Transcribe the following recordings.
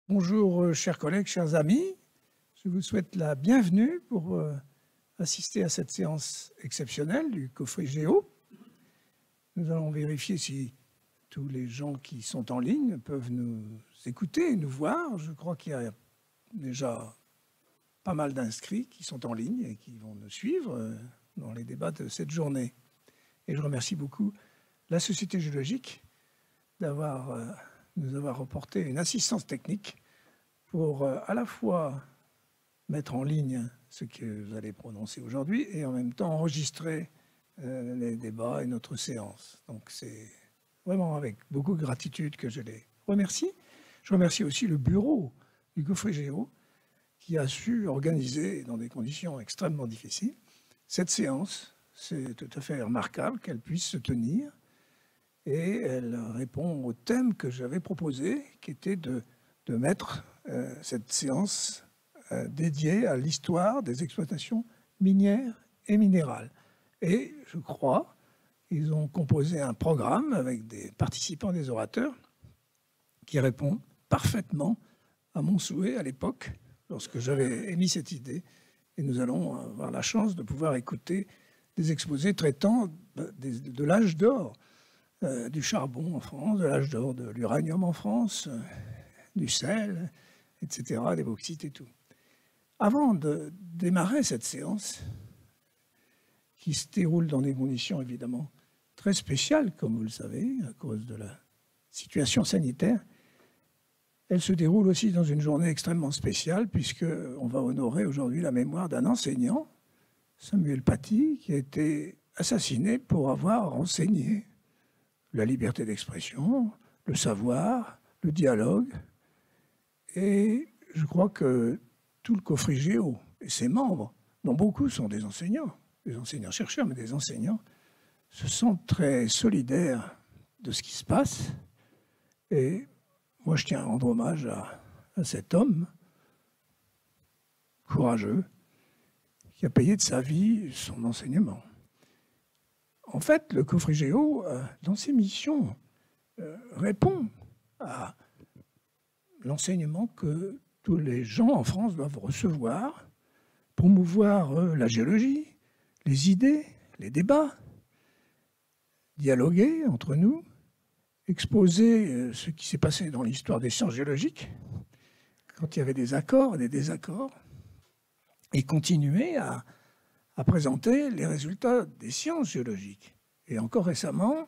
Bonjour, chers collègues, chers amis. Je vous souhaite la bienvenue pour assister à cette séance exceptionnelle du coffret Géo. Nous allons vérifier si tous les gens qui sont en ligne peuvent nous écouter et nous voir. Je crois qu'il y a déjà pas mal d'inscrits qui sont en ligne et qui vont nous suivre dans les débats de cette journée. Et je remercie beaucoup la Société géologique nous avoir apporté une assistance technique pour à la fois mettre en ligne ce que vous allez prononcer aujourd'hui et en même temps enregistrer les débats et notre séance. Donc c'est vraiment avec beaucoup de gratitude que je les remercie. Je remercie aussi le bureau du coffret Géo qui a su organiser dans des conditions extrêmement difficiles cette séance. C'est tout à fait remarquable qu'elle puisse se tenir et elle répond au thème que j'avais proposé, qui était de mettre cette séance dédiée à l'histoire des exploitations minières et minérales. Et je crois qu'ils ont composé un programme avec des participants, des orateurs, qui répond parfaitement à mon souhait à l'époque, lorsque j'avais émis cette idée. Et nous allons avoir la chance de pouvoir écouter des exposés traitant de l'âge d'or du charbon en France, de l'âge d'or de l'uranium en France, du sel, etc., des bauxites et tout. Avant de démarrer cette séance, qui se déroule dans des conditions évidemment très spéciales, comme vous le savez, à cause de la situation sanitaire, elle se déroule aussi dans une journée extrêmement spéciale, puisqu'on va honorer aujourd'hui la mémoire d'un enseignant, Samuel Paty, qui a été assassiné pour avoir enseigné la liberté d'expression, le savoir, le dialogue. Et je crois que tout le coffret Géo et ses membres, dont beaucoup sont des enseignants-chercheurs, mais des enseignants, se sentent très solidaires de ce qui se passe. Et moi, je tiens à rendre hommage à cet homme courageux qui a payé de sa vie son enseignement. En fait, le coffret Géo, dans ses missions, répond à l'enseignement que tous les gens en France doivent recevoir, promouvoir la géologie, les idées, les débats, dialoguer entre nous, exposer ce qui s'est passé dans l'histoire des sciences géologiques, quand il y avait des accords et des désaccords, et continuer à présenter les résultats des sciences géologiques. Et encore récemment,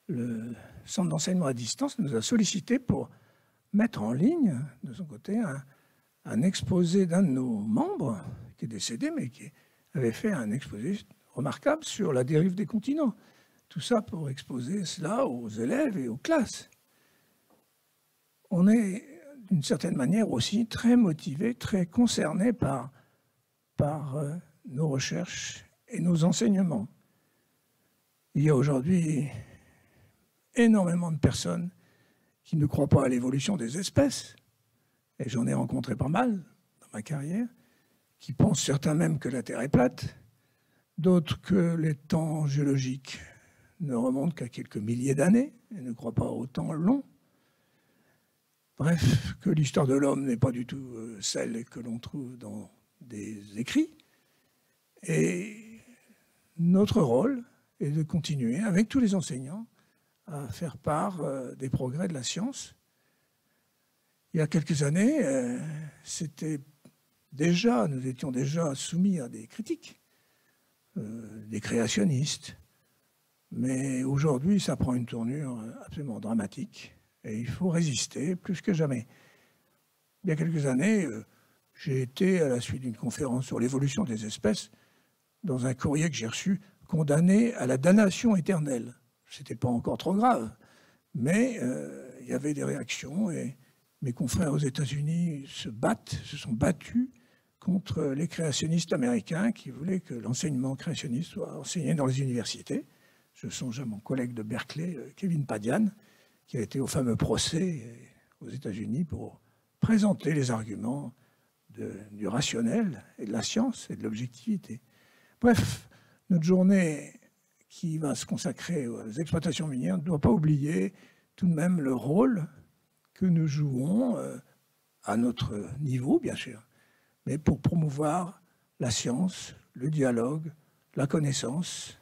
le Centre d'enseignement à distance nous a sollicité pour mettre en ligne, de son côté, un exposé d'un de nos membres, qui est décédé, mais qui avait fait un exposé remarquable sur la dérive des continents. Tout ça pour exposer cela aux élèves et aux classes. On est, d'une certaine manière, aussi très motivés, très concernés par nos recherches et nos enseignements. Il y a aujourd'hui énormément de personnes qui ne croient pas à l'évolution des espèces, et j'en ai rencontré pas mal dans ma carrière, qui pensent certains même que la Terre est plate, d'autres que les temps géologiques ne remontent qu'à quelques milliers d'années et ne croient pas au temps long. Bref, que l'histoire de l'homme n'est pas du tout celle que l'on trouve dans des écrits. Et notre rôle est de continuer, avec tous les enseignants, à faire part des progrès de la science. Il y a quelques années, nous étions déjà soumis à des critiques, des créationnistes. Mais aujourd'hui, ça prend une tournure absolument dramatique et il faut résister plus que jamais. Il y a quelques années, j'ai été, à la suite d'une conférence sur l'évolution des espèces, dans un courrier que j'ai reçu, condamné à la damnation éternelle. Ce n'était pas encore trop grave, mais il y avait des réactions et mes confrères aux États-Unis se sont battus contre les créationnistes américains qui voulaient que l'enseignement créationniste soit enseigné dans les universités. Je songe à mon collègue de Berkeley, Kevin Padian, qui a été au fameux procès aux États-Unis pour présenter les arguments du rationnel et de la science et de l'objectivité. Bref, notre journée qui va se consacrer aux exploitations minières ne doit pas oublier tout de même le rôle que nous jouons à notre niveau, bien sûr, mais pour promouvoir la science, le dialogue, la connaissance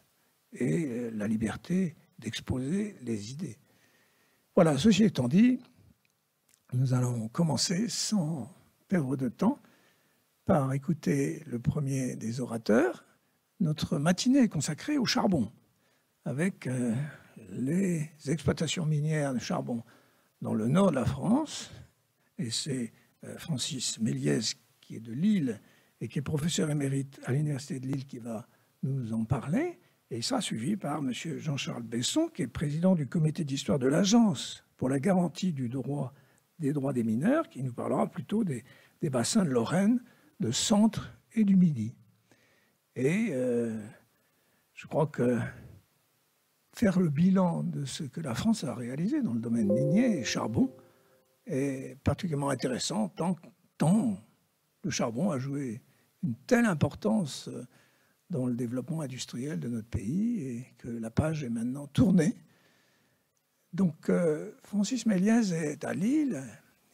et la liberté d'exposer les idées. Voilà, ceci étant dit, nous allons commencer sans perdre de temps par écouter le premier des orateurs. Notre matinée est consacrée au charbon, avec les exploitations minières de charbon dans le nord de la France. Et c'est Francis Méliès, qui est de Lille et qui est professeur émérite à l'Université de Lille, qui va nous en parler. Et il sera suivi par M. Jean-Charles Besson, qui est président du comité d'histoire de l'Agence pour la garantie des droits des mineurs, qui nous parlera plutôt des bassins de Lorraine, de Centre et du Midi. Et je crois que faire le bilan de ce que la France a réalisé dans le domaine minier et charbon est particulièrement intéressant, tant le charbon a joué une telle importance dans le développement industriel de notre pays et que la page est maintenant tournée. Donc, Francis Méliès est à Lille,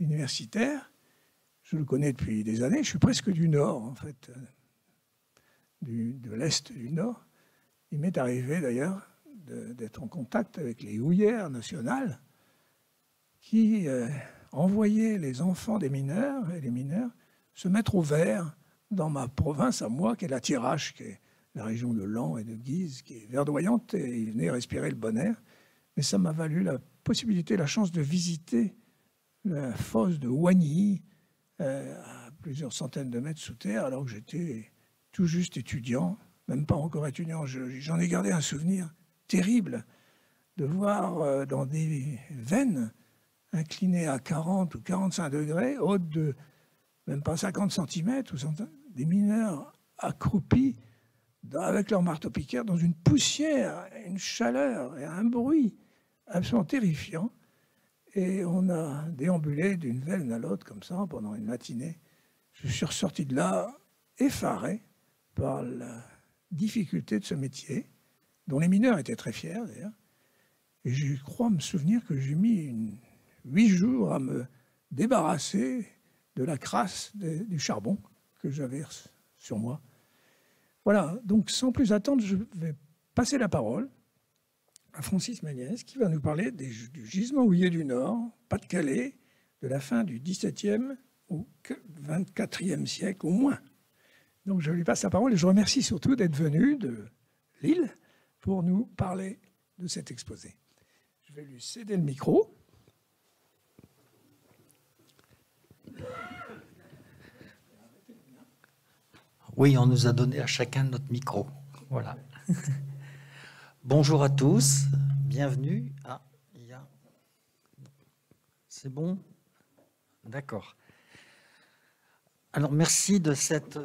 universitaire. Je le connais depuis des années. Je suis presque du Nord, en fait, de l'Est du Nord. Il m'est arrivé, d'ailleurs, d'être en contact avec les houillères nationales qui envoyaient les enfants des mineurs et les mineurs se mettre au vert dans ma province à moi, qui est la Thiérache, qui est la région de Laon et de Guise, qui est verdoyante, et ils venaient respirer le bon air. Mais ça m'a valu la possibilité, la chance de visiter la fosse de Oigny, à plusieurs centaines de mètres sous terre, alors que j'étais tout juste étudiant, même pas encore étudiant. J'en ai gardé un souvenir terrible de voir dans des veines inclinées à 40 ou 45 degrés, hautes de même pas 50 cm, des mineurs accroupis avec leur marteau-piqueur dans une poussière, une chaleur et un bruit absolument terrifiant. Et on a déambulé d'une veine à l'autre comme ça pendant une matinée. Je suis ressorti de là effaré par la difficulté de ce métier, dont les mineurs étaient très fiers d'ailleurs. Et je crois me souvenir que j'ai mis 8 jours à me débarrasser de la crasse du charbon que j'avais sur moi. Voilà, donc sans plus attendre, je vais passer la parole à Francis Méliès, qui va nous parler du gisement houiller du Nord, Pas-de-Calais, de la fin du XVIIe au XXIe siècle au moins. Donc je lui passe la parole et je remercie surtout d'être venu de Lille pour nous parler de cet exposé. Je vais lui céder le micro. Oui, on nous a donné à chacun notre micro. Voilà. Bonjour à tous, bienvenue. Ah, c'est bon? D'accord. Alors, merci de cette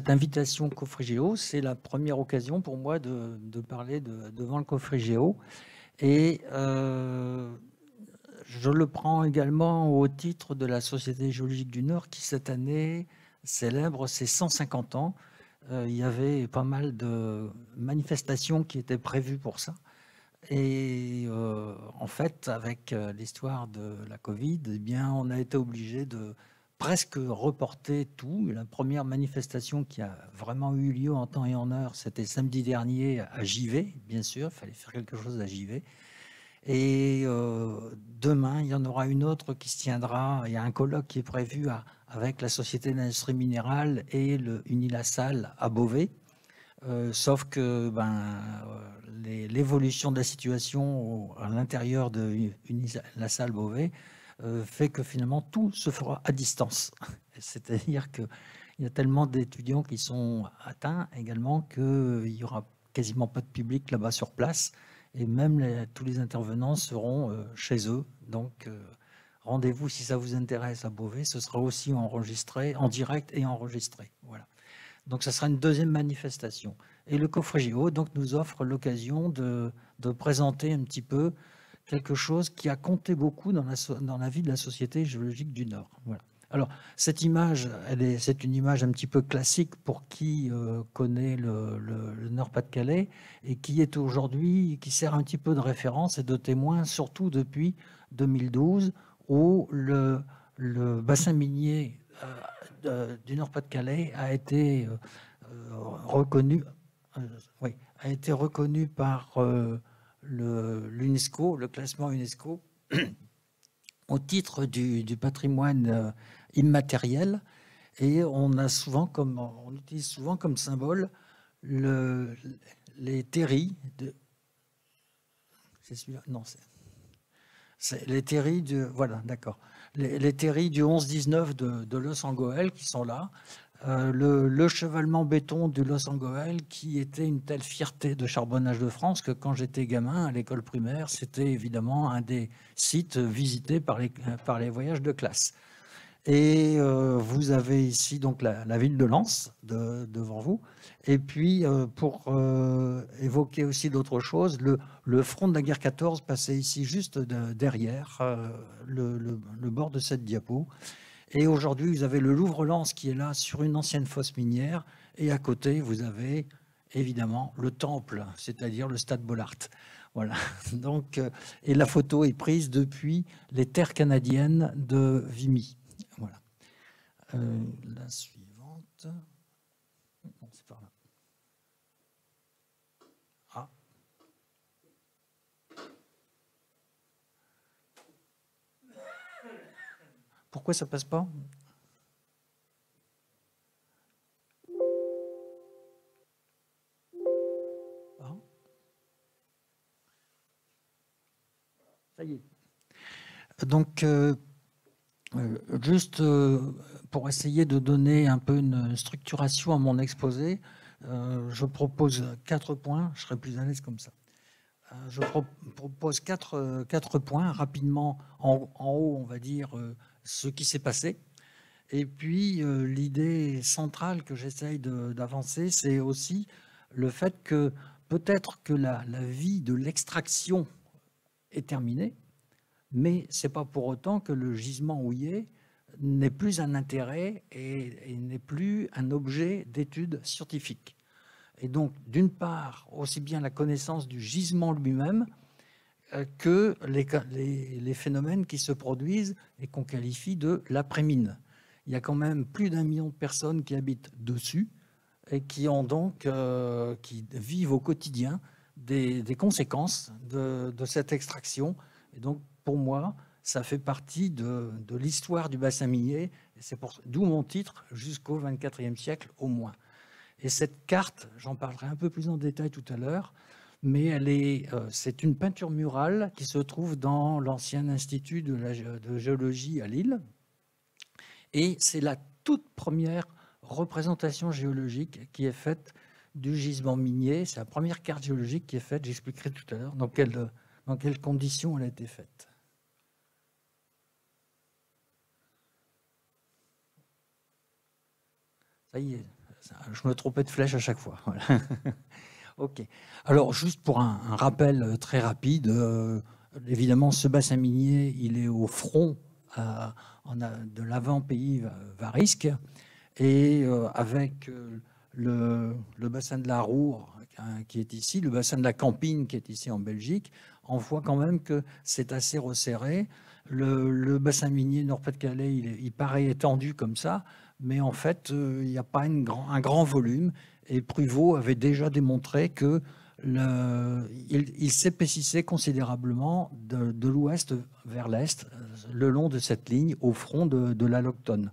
invitation Cofrigéo. C'est la première occasion pour moi de parler devant le Cofrigéo. Et je le prends également au titre de la Société géologique du Nord qui, cette année, célèbre ses 150 ans. Il y avait pas mal de manifestations qui étaient prévues pour ça. Et en fait, avec l'histoire de la Covid, eh bien, on a été obligé de presque reporter tout. La première manifestation qui a vraiment eu lieu en temps et en heure, c'était samedi dernier à Givet, bien sûr. Il fallait faire quelque chose à Givet. Et demain, il y en aura une autre qui se tiendra. Il y a un colloque qui est prévu avec la Société d'industrie minérale et le Unilassal à Beauvais. Sauf que l'évolution de la situation à l'intérieur de Unilassal Beauvais fait que finalement tout se fera à distance. C'est-à-dire qu'il y a tellement d'étudiants qui sont atteints également qu'il n'y aura quasiment pas de public là-bas sur place. Et même tous les intervenants seront chez eux. Donc, rendez-vous si ça vous intéresse à Beauvais. Ce sera aussi enregistré, en direct et enregistré. Voilà. Donc, ça sera une deuxième manifestation. Et le Cofrigéo donc, nous offre l'occasion de présenter un petit peu quelque chose qui a compté beaucoup dans la vie de la Société géologique du Nord. Voilà. Alors, cette image, c'est une image un petit peu classique pour qui connaît le Nord-Pas-de-Calais et qui est aujourd'hui, qui sert un petit peu de référence et de témoin, surtout depuis 2012, où le bassin minier du Nord-Pas-de-Calais a été reconnu, oui, a été reconnu par l'UNESCO, le classement UNESCO, au titre du patrimoine immatériel. Et on utilise souvent comme symbole les terris de. C'est celui-là? Non, c'est les terris du. Voilà, d'accord. Les terris du 11-19 de Los Angoël qui sont là. Le chevalement béton du Los Angoël qui était une telle fierté de charbonnage de France que quand j'étais gamin à l'école primaire, c'était évidemment un des sites visités par les voyages de classe. Et vous avez ici donc la ville de Lens devant vous. Et puis, pour évoquer aussi d'autres choses, le front de la guerre 14 passait ici juste derrière le bord de cette diapo. Et aujourd'hui, vous avez le Louvre-Lens qui est là sur une ancienne fosse minière. Et à côté, vous avez évidemment le temple, c'est-à-dire le stade Bollaert. Voilà. Donc, et la photo est prise depuis les terres canadiennes de Vimy. Voilà. La suivante. Non, c'est par là. Ah. Pourquoi ça passe pas? Ah. Ça y est. Donc, juste pour essayer de donner un peu une structuration à mon exposé, je propose 4 points. Je serai plus à l'aise comme ça. Je propose 4 points rapidement. En haut, on va dire ce qui s'est passé. Et puis, l'idée centrale que j'essaye d'avancer, c'est aussi le fait que peut-être que la vie de l'extraction est terminée, mais ce n'est pas pour autant que le gisement houillé n'est plus un intérêt et n'est plus un objet d'étude scientifique. Et donc, d'une part, aussi bien la connaissance du gisement lui-même que les phénomènes qui se produisent et qu'on qualifie de l'après-mine. Il y a quand même plus d'1 million de personnes qui habitent dessus et qui ont donc, qui vivent au quotidien des conséquences de cette extraction. Et donc, pour moi, ça fait partie de l'histoire du bassin minier, et c'est d'où mon titre, jusqu'au XXIe siècle au moins. Et cette carte, j'en parlerai un peu plus en détail tout à l'heure, mais c'est une peinture murale qui se trouve dans l'ancien institut de géologie à Lille. Et c'est la toute première représentation géologique qui est faite du gisement minier. C'est la première carte géologique qui est faite, j'expliquerai tout à l'heure dans quelles conditions elle a été faite. Ça y est, je me trompais de flèche à chaque fois. Voilà. Ok. Alors, juste pour un rappel très rapide, évidemment, ce bassin minier, il est au front de l'avant-pays Varisque, et avec le bassin de la Roure qui est ici, le bassin de la Campine qui est ici en Belgique, on voit quand même que c'est assez resserré. Le bassin minier Nord-Pas-de-Calais, il paraît étendu comme ça, mais en fait, il n'y a pas un grand volume. Et Pruvot avait déjà démontré que il s'épaississait considérablement de l'ouest vers l'est, le long de cette ligne, au front de l'Allochtone.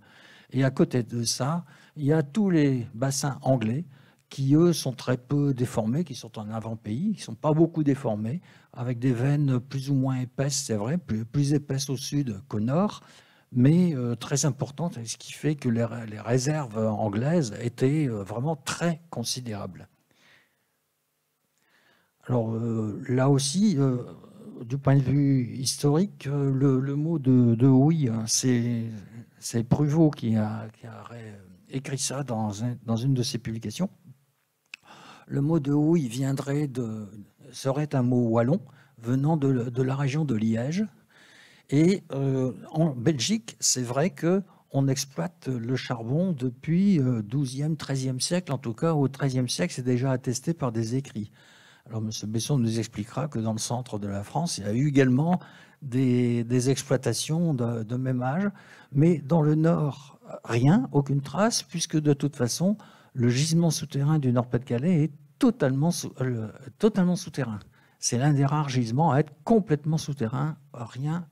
Et à côté de ça, il y a tous les bassins anglais qui, eux, sont très peu déformés, qui sont en avant-pays, qui ne sont pas beaucoup déformés, avec des veines plus ou moins épaisses, c'est vrai, plus épaisses au sud qu'au nord, mais très importantes, ce qui fait que les réserves anglaises étaient vraiment très considérables. Alors là aussi, du point de vue historique, le mot de houille, c'est Pruvot qui a écrit ça dans une de ses publications. Le mot de houille serait un mot wallon venant de la région de Liège. Et en Belgique, c'est vrai qu'on exploite le charbon depuis XIIe, XIIIe siècle. En tout cas, au XIIIe siècle, c'est déjà attesté par des écrits. Alors, M. Besson nous expliquera que dans le centre de la France, il y a eu également des exploitations de même âge. Mais dans le nord, rien, aucune trace, puisque de toute façon, le gisement souterrain du Nord-Pas-de-Calais est totalement souterrain. C'est l'un des rares gisements à être complètement souterrain. Rien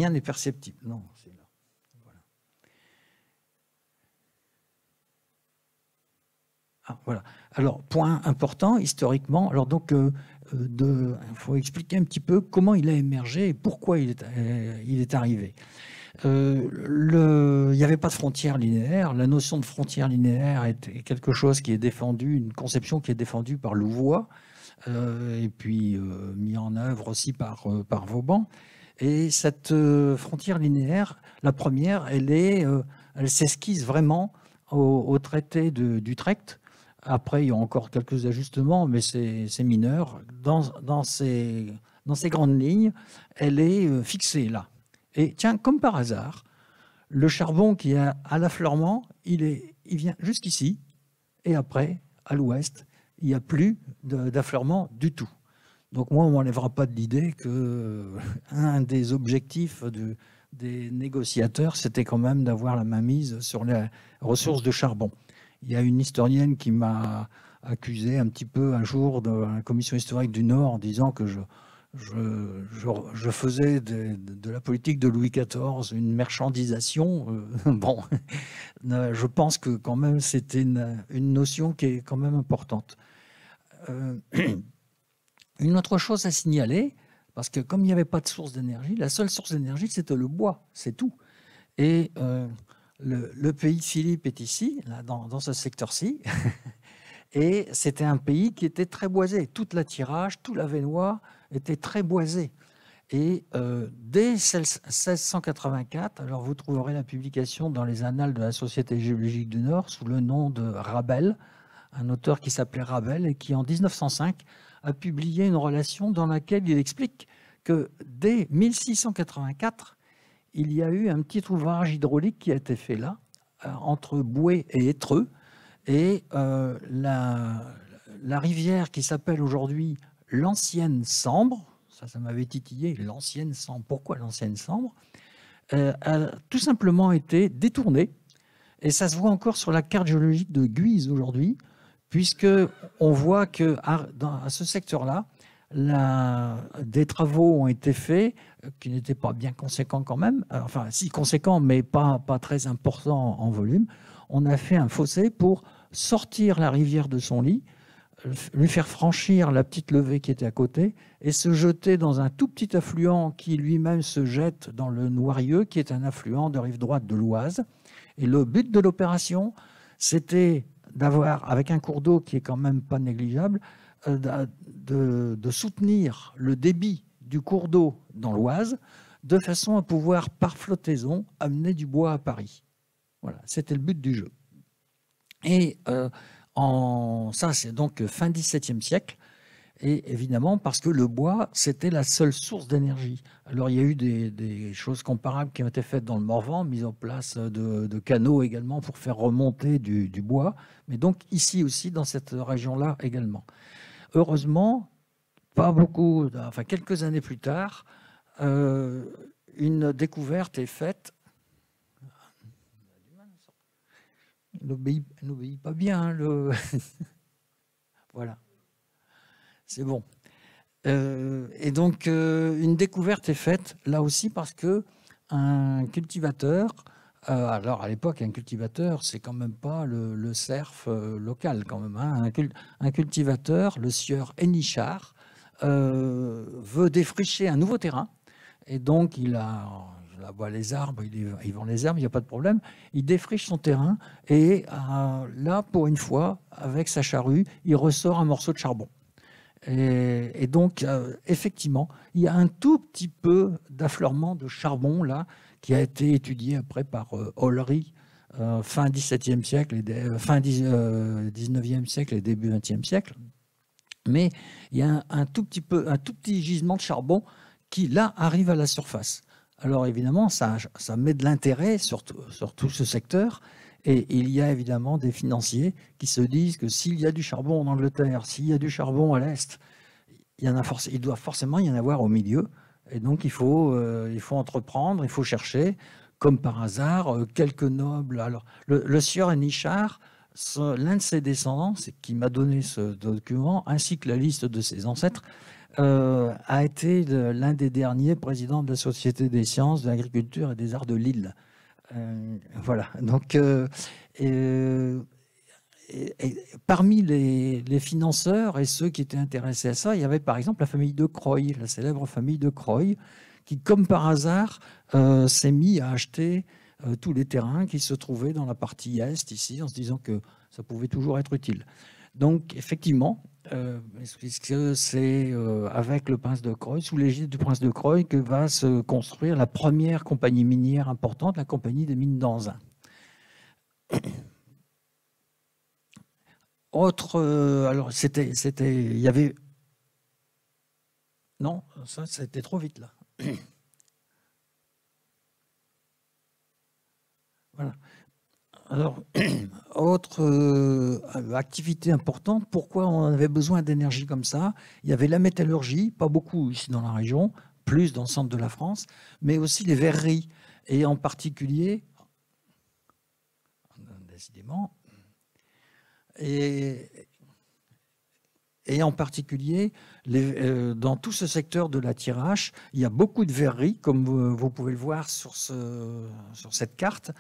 n'est perceptible. Non, c'est là. Voilà. Ah, voilà. Alors, point important, historiquement, alors donc, il faut expliquer un petit peu comment il a émergé et pourquoi il est arrivé. Il n'y avait pas de frontière linéaire. La notion de frontière linéaire est quelque chose qui est défendu, une conception qui est défendue par Louvois, et puis mis en œuvre aussi par Vauban. Et cette frontière linéaire, la première, elle s'esquisse vraiment au traité d'Utrecht. Après, il y a encore quelques ajustements, mais c'est mineur. Dans ces grandes lignes, elle est fixée là. Et tiens, comme par hasard, le charbon qui est à l'affleurement, il vient jusqu'ici, et après, à l'ouest, il n'y a plus d'affleurement du tout. Donc moi, on ne m'enlèvera pas de l'idée qu'un des objectifs des négociateurs, c'était quand même d'avoir la mainmise sur les ressources de charbon. Il y a une historienne qui m'a accusé un petit peu un jour de la commission historique du Nord en disant que je faisais de la politique de Louis XIV une marchandisation. Bon, je pense que quand même c'était une notion qui est quand même importante. Une autre chose à signaler, parce que comme il n'y avait pas de source d'énergie, la seule source d'énergie c'était le bois, c'est tout. Et le pays de Philippe est ici, là, dans ce secteur-ci. Et c'était un pays qui était très boisé. Toute la tirage, tout l'Avesnois était très boisé. Et dès 1684, alors vous trouverez la publication dans les annales de la Société géologique du Nord sous le nom de Rabel, un auteur qui s'appelait Rabel et qui en 1905 a publié une relation dans laquelle il explique que dès 1684, il y a eu un petit ouvrage hydraulique qui a été fait là, entre Boué et Étreux, et la rivière qui s'appelle aujourd'hui l'ancienne Sambre, ça m'avait titillé, l'ancienne Sambre, pourquoi l'ancienne Sambre, a tout simplement été détournée, et ça se voit encore sur la carte géologique de Guise aujourd'hui, puisque on voit que à ce secteur-là, des travaux ont été faits qui n'étaient pas bien conséquents quand même, enfin si conséquents mais pas très importants en volume. On a fait un fossé pour sortir la rivière de son lit, lui faire franchir la petite levée qui était à côté et se jeter dans un tout petit affluent qui lui-même se jette dans le Noirieux, qui est un affluent de rive droite de l'Oise. Et le but de l'opération, c'était d'avoir, avec un cours d'eau qui est quand même pas négligeable, de soutenir le débit du cours d'eau dans l'Oise, de façon à pouvoir, par flottaison, amener du bois à Paris. Voilà, c'était le but du jeu. Et ça, c'est donc fin XVIIe siècle. Et évidemment, parce que le bois, c'était la seule source d'énergie. Alors, il y a eu des choses comparables qui ont été faites dans le Morvan, mise en place de canaux également pour faire remonter du bois. Mais donc, ici aussi, dans cette région-là également. Heureusement, pas beaucoup, enfin quelques années plus tard, une découverte est faite. Il n'obéit pas bien, voilà. C'est bon. Et donc, une découverte est faite, là aussi, parce qu'un cultivateur, alors à l'époque, un cultivateur, c'est quand même pas le serf local, quand même. Hein. Un cultivateur, le sieur Hénichard, veut défricher un nouveau terrain. Et donc, il aboie les arbres, il vend les arbres, il n'y a pas de problème. Il défriche son terrain et là, pour une fois, avec sa charrue, il ressort un morceau de charbon. Et donc, effectivement, il y a un tout petit peu d'affleurement de charbon là, qui a été étudié après par Ollery, fin XVIIe siècle, fin XIXe siècle et début XXe siècle. Mais il y a un tout petit gisement de charbon qui, là, arrive à la surface. Alors, évidemment, ça met de l'intérêt sur tout ce secteur. Et il y a évidemment des financiers qui se disent que s'il y a du charbon en Angleterre, s'il y a du charbon à l'Est, il doit forcément y en avoir au milieu. Et donc, il faut entreprendre, il faut chercher, comme par hasard, quelques nobles. Alors, le sieur Anichard, l'un de ses descendants, qui m'a donné ce document, ainsi que la liste de ses ancêtres, a été l'un des derniers présidents de la Société des sciences, de l'agriculture et des arts de Lille. Voilà. Donc, et parmi les financeurs et ceux qui étaient intéressés à ça, il y avait par exemple la famille de Croy, la célèbre famille de Croy, qui, comme par hasard, s'est mis à acheter tous les terrains qui se trouvaient dans la partie est, ici, en se disant que ça pouvait toujours être utile. Donc, effectivement, c'est avec le prince de Croy, sous l'égide du prince de Croy, que va se construire la première compagnie minière importante, la compagnie des mines d'Anzin. Alors il y avait... Non, ça, c'était trop vite, là. Voilà. Alors, autre activité importante, pourquoi on avait besoin d'énergie comme ça? Il y avait la métallurgie, pas beaucoup ici dans la région, plus dans le centre de la France, mais aussi les verreries, et en particulier, décidément, et en particulier, dans tout ce secteur de la Thiérache, il y a beaucoup de verreries, comme vous pouvez le voir sur cette carte.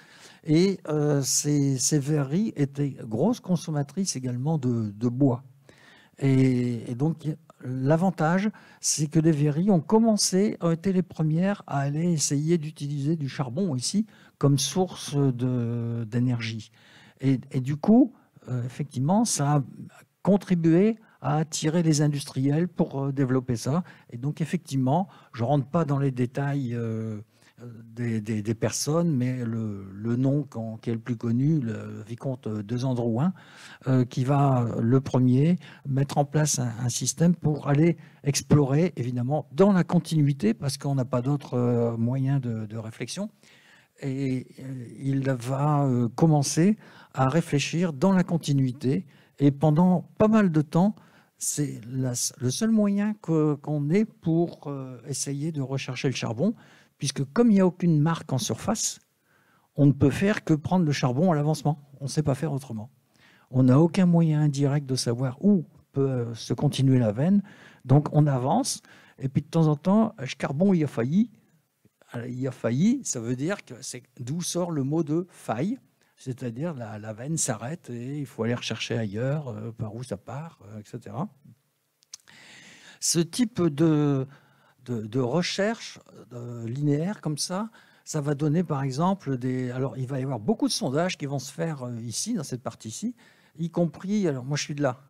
Et ces verreries étaient grosses consommatrices également de bois. Et donc, l'avantage, c'est que les verreries ont été les premières à aller essayer d'utiliser du charbon ici comme source d'énergie. Et du coup, effectivement, ça a contribué à attirer les industriels pour développer ça. Et donc, effectivement, je ne rentre pas dans les détails des personnes, mais le nom qui est le plus connu, le vicomte de Zandrouin, qui va le premier mettre en place un système pour aller explorer, évidemment, dans la continuité, parce qu'on n'a pas d'autres moyens de réflexion. Et il va commencer à réfléchir dans la continuité. Et pendant pas mal de temps, c'est le seul moyen qu'on ait pour essayer de rechercher le charbon, puisque comme il n'y a aucune marque en surface, on ne peut faire que prendre le charbon à l'avancement. On ne sait pas faire autrement. On n'a aucun moyen indirect de savoir où peut se continuer la veine. Donc on avance, et puis de temps en temps, charbon, il a failli. Il a failli, ça veut dire que c'est d'où sort le mot de faille, c'est-à-dire la veine s'arrête et il faut aller rechercher ailleurs, par où ça part, etc. Ce type de recherche linéaire comme ça va donner par exemple Alors il va y avoir beaucoup de sondages qui vont se faire ici, dans cette partie-ci, y compris, alors moi je suis de là,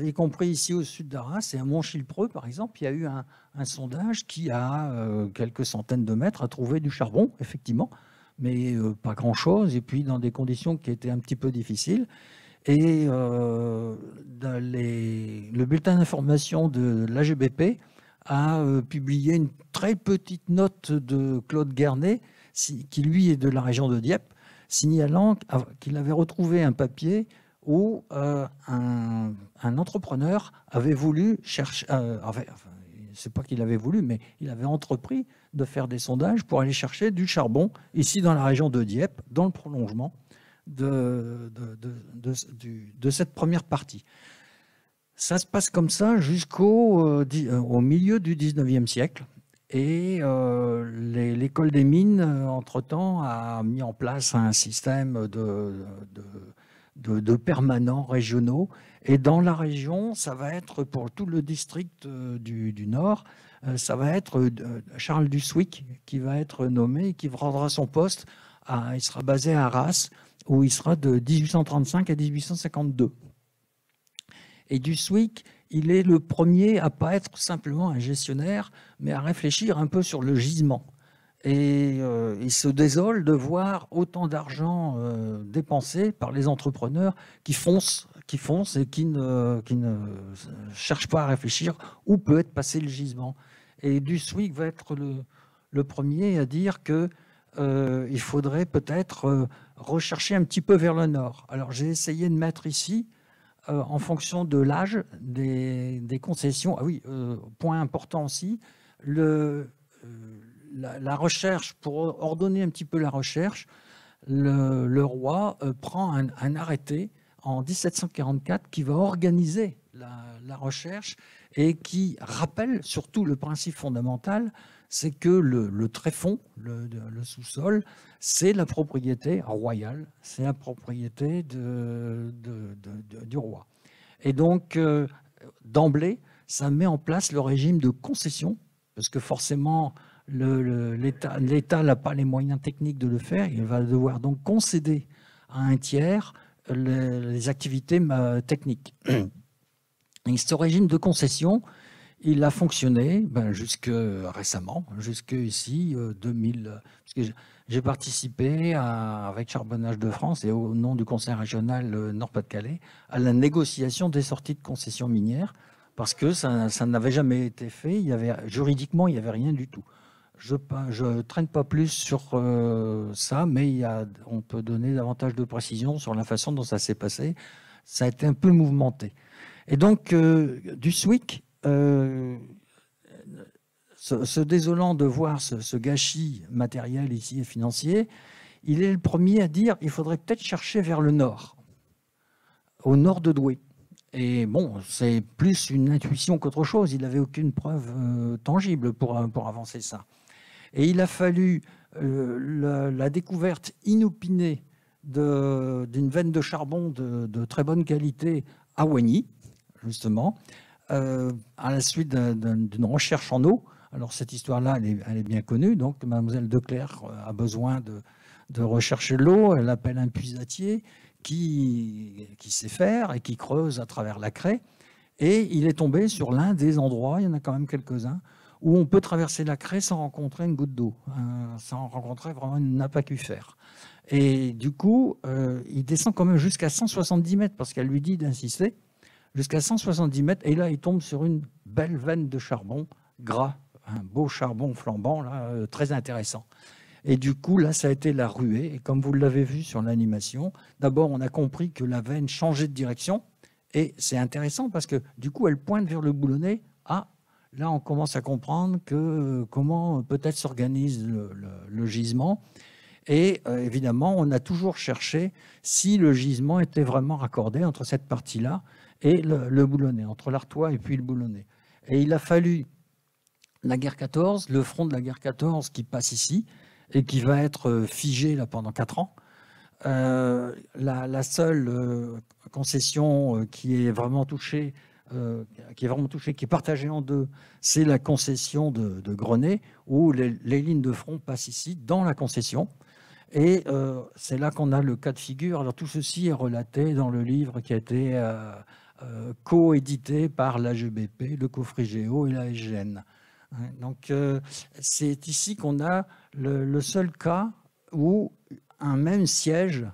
y compris ici au sud d'Arras et à Montchilpreux par exemple, il y a eu un sondage qui a quelques centaines de mètres a trouvé du charbon, effectivement, mais pas grand-chose, et puis dans des conditions qui étaient un petit peu difficiles. Et le bulletin d'information de l'AGBP a publié une très petite note de Claude Guernet, qui lui est de la région de Dieppe, signalant qu'il avait retrouvé un papier où un entrepreneur avait voulu chercher, c'est pas qu'il avait voulu, mais il avait entrepris de faire des sondages pour aller chercher du charbon ici dans la région de Dieppe, dans le prolongement de cette première partie. Ça se passe comme ça jusqu'au milieu du 19e siècle. Et l'école des mines, entre-temps, a mis en place un système de permanents régionaux. Et dans la région, ça va être, pour tout le district du Nord, ça va être Charles Duswick qui va être nommé et qui rendra son poste. Il sera basé à Arras, où il sera de 1835 à 1852. Et Duswick, il est le premier à ne pas être simplement un gestionnaire, mais à réfléchir un peu sur le gisement. Et il se désole de voir autant d'argent dépensé par les entrepreneurs qui foncent et qui ne cherchent pas à réfléchir où peut être passé le gisement. Et Duswick va être le premier à dire qu'il faudrait peut-être rechercher un petit peu vers le nord. Alors j'ai essayé de mettre ici, en fonction de l'âge des concessions. Ah oui, point important aussi, la recherche, pour ordonner un petit peu la recherche, le roi prend un arrêté en 1744 qui va organiser la recherche et qui rappelle surtout le principe fondamental, c'est que le tréfonds, le sous-sol, c'est la propriété royale, c'est la propriété du roi. Et donc, d'emblée, ça met en place le régime de concession, parce que forcément, l'État n'a pas les moyens techniques de le faire. Il va devoir donc concéder à un tiers les activités techniques. Et ce régime de concession, il a fonctionné jusque récemment, jusque ici, 2000. Parce que j'ai participé avec Charbonnages de France et au nom du Conseil régional Nord-Pas-de-Calais à la négociation des sorties de concessions minières, parce que ça n'avait jamais été fait. Juridiquement, il n'y avait rien du tout. Je ne traîne pas plus sur ça, mais on peut donner davantage de précisions sur la façon dont ça s'est passé. Ça a été un peu mouvementé. Et donc, du SWIC, se désolant de voir ce gâchis matériel ici et financier, il est le premier à dire qu'il faudrait peut-être chercher vers le nord, au nord de Douai. Et bon, c'est plus une intuition qu'autre chose. Il n'avait aucune preuve tangible pour avancer ça. Et il a fallu la découverte inopinée d'une veine de charbon de très bonne qualité à Oigny, justement, à la suite d'une recherche en eau. Alors cette histoire-là, elle est bien connue. Donc Mademoiselle Declercq a besoin de rechercher l'eau. Elle appelle un puisatier qui sait faire et qui creuse à travers la craie. Et il est tombé sur l'un des endroits, il y en a quand même quelques-uns, où on peut traverser la craie sans rencontrer une goutte d'eau, sans rencontrer vraiment une nappe aquifère. Et du coup, il descend quand même jusqu'à 170 mètres, parce qu'elle lui dit d'insister, jusqu'à 170 mètres, et là, il tombe sur une belle veine de charbon gras, un beau charbon flambant, là, très intéressant. Et du coup, là, ça a été la ruée. Et comme vous l'avez vu sur l'animation, d'abord, on a compris que la veine changeait de direction. Et c'est intéressant parce que du coup, elle pointe vers le boulonnais. Ah, là, on commence à comprendre comment peut-être s'organise le gisement. Et évidemment, on a toujours cherché si le gisement était vraiment raccordé entre cette partie-là et le boulonnais, entre l'Artois et puis le boulonnais. Et il a fallu la guerre 14, le front de la guerre 14 qui passe ici et qui va être figé là, pendant 4 ans. La seule concession qui est vraiment touchée, qui est partagée en deux, c'est la concession de Grenay, où les lignes de front passent ici, dans la concession. Et c'est là qu'on a le cas de figure. Alors tout ceci est relaté dans le livre qui a été coédité par l'AGBP, le COFRIGEO et la SGN. Donc c'est ici qu'on a le seul cas où un même siège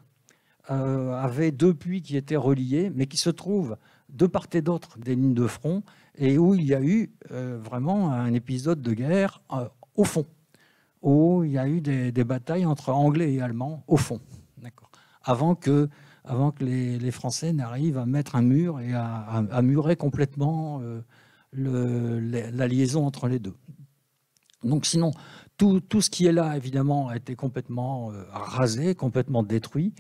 avait 2 puits qui étaient reliés, mais qui se trouvent de part et d'autre des lignes de front, et où il y a eu vraiment un épisode de guerre au fond, où il y a eu des batailles entre Anglais et Allemands au fond, avant que les Français n'arrivent à mettre un mur et à murer complètement la liaison entre les deux. Donc sinon, tout ce qui est là, évidemment, a été complètement rasé, complètement détruit.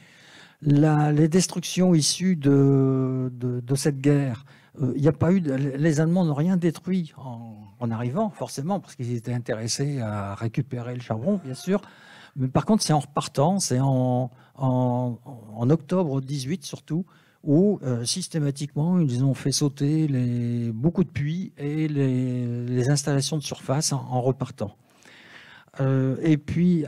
Les destructions issues de cette guerre, il n'y a pas eu. Les Allemands n'ont rien détruit en arrivant, forcément, parce qu'ils étaient intéressés à récupérer le charbon, bien sûr. Mais par contre, c'est en repartant, c'est en octobre 18 surtout, où systématiquement, ils ont fait sauter beaucoup de puits et les installations de surface en repartant. Et puis,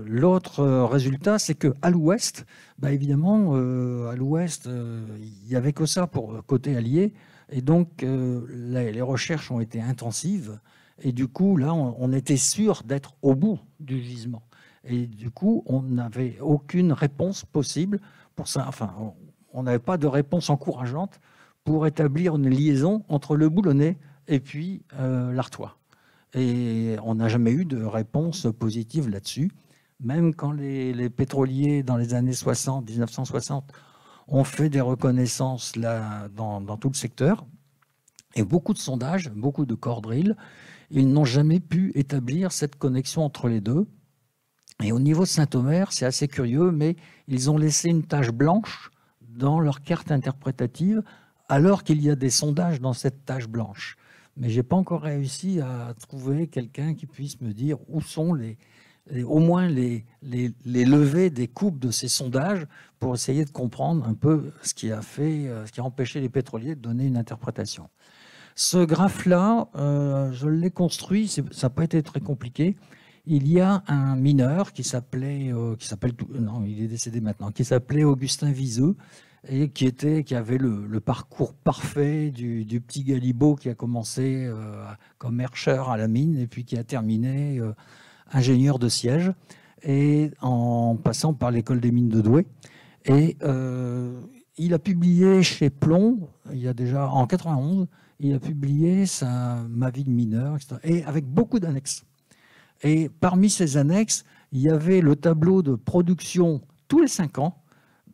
l'autre résultat, c'est qu'à l'ouest, évidemment, à l'ouest, il n'y avait que ça pour côté allié. Et donc, les recherches ont été intensives. Et du coup, là, on était sûr d'être au bout du gisement. Et du coup, on n'avait aucune réponse possible pour ça. Enfin, on n'avait pas de réponse encourageante pour établir une liaison entre le Boulonnais et puis l'Artois. Et on n'a jamais eu de réponse positive là-dessus. Même quand les pétroliers, dans les années 60, 1960, ont fait des reconnaissances là, dans tout le secteur, et beaucoup de sondages, beaucoup de core drill, ils n'ont jamais pu établir cette connexion entre les deux. Et au niveau de Saint-Omer, c'est assez curieux, mais ils ont laissé une tache blanche dans leur carte interprétative, alors qu'il y a des sondages dans cette tache blanche. Mais je n'ai pas encore réussi à trouver quelqu'un qui puisse me dire où sont au moins les levées des coupes de ces sondages pour essayer de comprendre un peu ce qui a empêché les pétroliers de donner une interprétation. Ce graphe-là, je l'ai construit, ça n'a pas été très compliqué. Il y a un mineur il est décédé maintenant, qui s'appelait Augustin Viseux, et qui avait le parcours parfait du petit Galibo qui a commencé comme herscheur à la mine et puis qui a terminé ingénieur de siège, et en passant par l'école des mines de Douai. Et il a publié chez Plomb, il y a déjà en 91, il a publié Ma vie de mineur, etc., et avec beaucoup d'annexes. Et parmi ces annexes, il y avait le tableau de production tous les 5 ans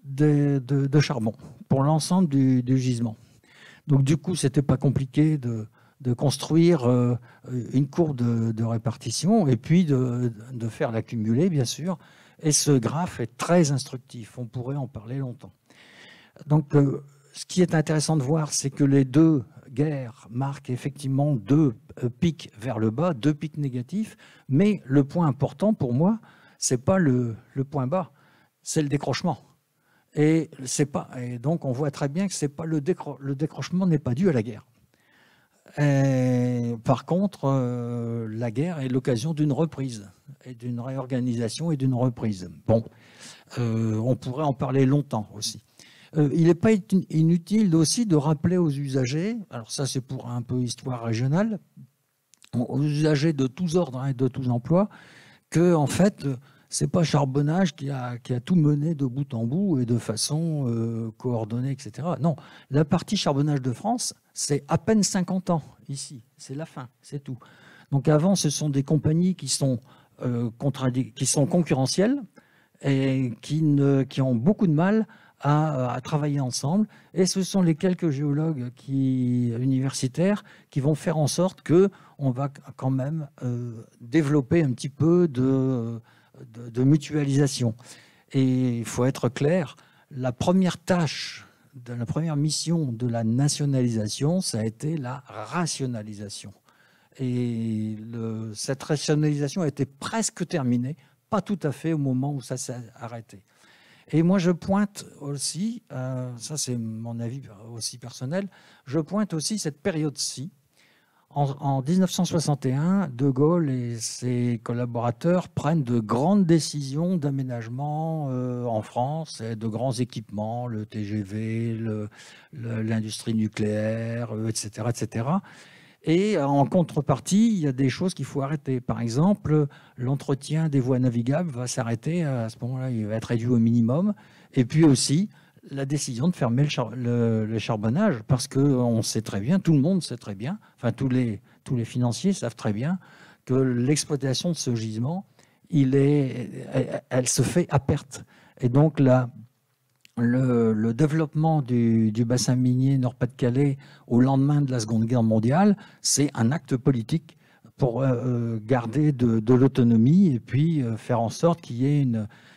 de charbon pour l'ensemble du gisement. Donc du coup, c'était pas compliqué de construire une courbe de répartition et puis de faire l'accumuler, bien sûr. Et ce graphe est très instructif. On pourrait en parler longtemps. Donc, ce qui est intéressant de voir, c'est que les deux guerres marquent effectivement 2 pics vers le bas, 2 pics négatifs. Mais le point important pour moi, c'est pas le point bas, c'est le décrochement. Et donc, on voit très bien que c'est pas le décrochement n'est pas dû à la guerre. Par contre, la guerre est l'occasion d'une reprise, et d'une réorganisation et d'une reprise. Bon, on pourrait en parler longtemps aussi. Il n'est pas inutile aussi de rappeler aux usagers, alors ça c'est pour un peu histoire régionale, aux usagers de tous ordres et de tous emplois, que en fait, c'est pas Charbonnage qui a tout mené de bout en bout et de façon coordonnée, etc. Non, la partie Charbonnage de France, c'est à peine 50 ans ici, c'est la fin, c'est tout. Donc avant, ce sont des compagnies qui sont concurrentielles et qui ont beaucoup de mal à travailler ensemble. Et ce sont les quelques géologues universitaires qui vont faire en sorte qu'on va quand même développer un petit peu de mutualisation. Et il faut être clair, la première tâche, la première mission de la nationalisation, ça a été la rationalisation. Et cette rationalisation a été presque terminée, pas tout à fait au moment où ça s'est arrêté. Et moi, je pointe aussi, ça c'est mon avis aussi personnel, je pointe aussi cette période-ci. En 1961, De Gaulle et ses collaborateurs prennent de grandes décisions d'aménagement en France, de grands équipements, le TGV, l'industrie nucléaire, etc., etc. Et en contrepartie, il y a des choses qu'il faut arrêter. Par exemple, l'entretien des voies navigables va s'arrêter à ce moment-là, il va être réduit au minimum. Et puis aussi, la décision de fermer le charbonnage, parce qu'on sait très bien, tout le monde sait très bien, enfin tous les financiers savent très bien que l'exploitation de ce gisement, elle se fait à perte. Et donc le développement du bassin minier Nord-Pas-de-Calais au lendemain de la Seconde Guerre mondiale, c'est un acte politique pour garder de l'autonomie et puis faire en sorte qu'il y ait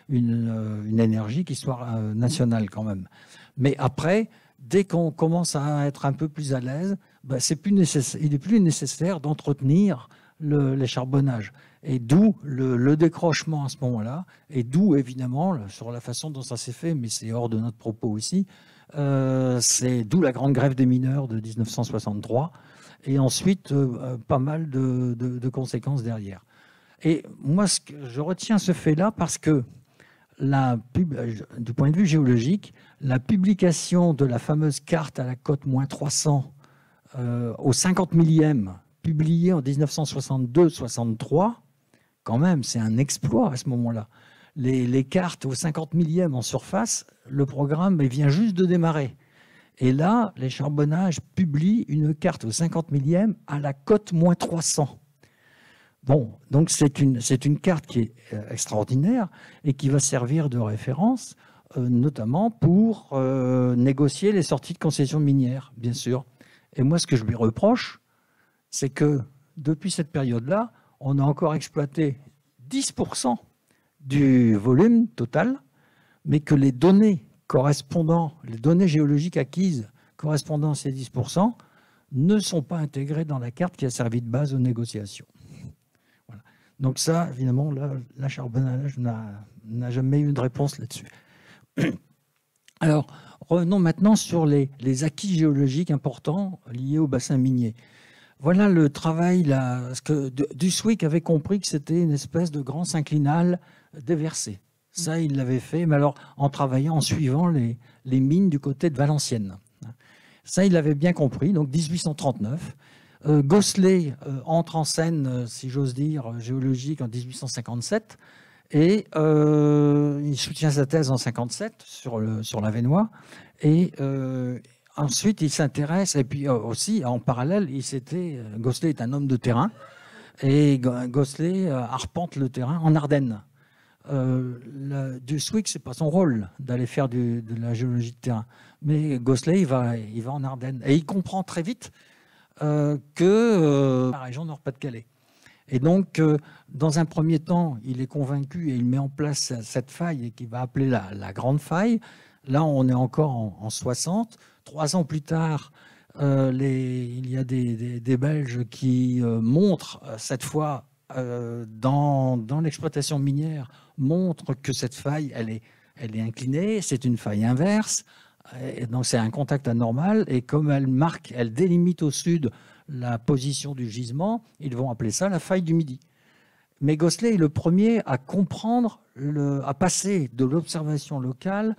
une énergie qui soit nationale quand même. Mais après, dès qu'on commence à être un peu plus à l'aise, ben il n'est plus nécessaire d'entretenir les charbonnages. Et d'où le décrochement à ce moment-là, et d'où évidemment, sur la façon dont ça s'est fait, mais c'est hors de notre propos aussi, c'est d'où la grande grève des mineurs de 1963, et ensuite pas mal de conséquences derrière. Et moi, je retiens ce fait-là parce que, du point de vue géologique, la publication de la fameuse carte à la cote -300 au 50 millième, publiée en 1962-63, quand même, c'est un exploit à ce moment-là. Les cartes au 50 millième en surface, le programme vient juste de démarrer. Et là, les Charbonnages publient une carte au 50 millième à la cote -300. Bon, donc c'est une carte qui est extraordinaire et qui va servir de référence, notamment pour négocier les sorties de concessions minières, bien sûr. Et moi, ce que je lui reproche, c'est que depuis cette période-là, on a encore exploité 10% du volume total, mais que les données les données géologiques acquises correspondant à ces 10% ne sont pas intégrées dans la carte qui a servi de base aux négociations. Voilà. Donc ça, évidemment, la charbonnage n'a jamais eu de réponse là-dessus. Alors, revenons maintenant sur les acquis géologiques importants liés au bassin minier. Voilà le travail, parce que Duswick avait compris que c'était une espèce de grand synclinal déversé. Ça, il l'avait fait, mais alors en travaillant, en suivant les mines du côté de Valenciennes. Ça, il l'avait bien compris, donc 1839. Gosselet entre en scène, si j'ose dire, géologique en 1857, et il soutient sa thèse en 57 sur l'Avesnois, et ensuite il s'intéresse, et puis aussi en parallèle, Gosselet est un homme de terrain, et Gosselet arpente le terrain en Ardennes. Duswick, c'est pas son rôle d'aller faire de la géologie de terrain, mais Gosselet, il va en Ardennes, et il comprend très vite que la région Nord-Pas-de-Calais. Et donc, dans un premier temps, il est convaincu et il met en place cette faille qu'il va appeler la Grande Faille. Là, on est encore en 60. 3 ans plus tard, il y a des Belges qui montrent, cette fois, dans l'exploitation minière, montrent que cette faille, elle est inclinée, c'est une faille inverse, et donc c'est un contact anormal, et comme elle délimite au sud la position du gisement, ils vont appeler ça la faille du Midi. Mais Gosselet est le premier à comprendre, à passer de l'observation locale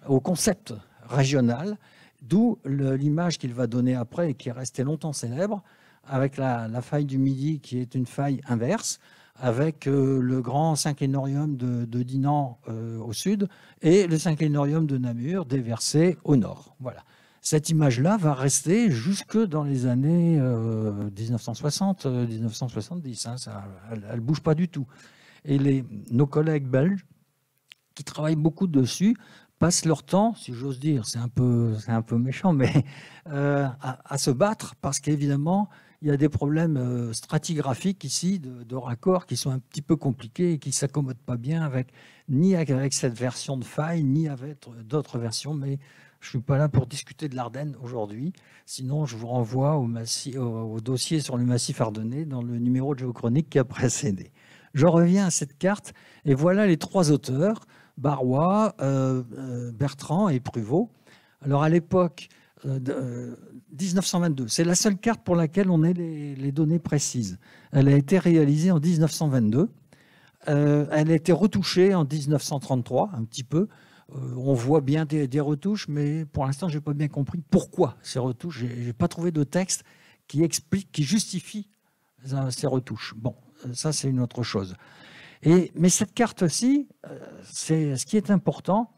au concept régional, d'où l'image qu'il va donner après et qui est restée longtemps célèbre, avec la faille du Midi qui est une faille inverse, avec le grand synclinorium de Dinan au sud et le synclinorium de Namur déversé au nord. Voilà. Cette image-là va rester jusque dans les années 1960, 1970. Hein, elle ne bouge pas du tout. Et nos collègues belges, qui travaillent beaucoup dessus, passent leur temps, si j'ose dire, c'est un peu méchant, mais à se battre, parce qu'évidemment, il y a des problèmes stratigraphiques ici, de raccords, qui sont un petit peu compliqués et qui ne s'accommodent pas bien ni avec cette version de faille, ni avec d'autres versions, mais je ne suis pas là pour discuter de l'Ardenne aujourd'hui. Sinon, je vous renvoie au dossier sur le massif ardennais dans le numéro de Géochronique qui a précédé. Je reviens à cette carte et voilà les 3 auteurs, Barrois, Bertrand et Pruvot. Alors à l'époque, 1922, c'est la seule carte pour laquelle on ait les données précises. Elle a été réalisée en 1922. Elle a été retouchée en 1933, un petit peu. On voit bien des retouches, mais pour l'instant, je n'ai pas bien compris pourquoi ces retouches. Je n'ai pas trouvé de texte qui justifie ces retouches. Bon, ça, c'est une autre chose. Mais cette carte-ci, ce qui est important,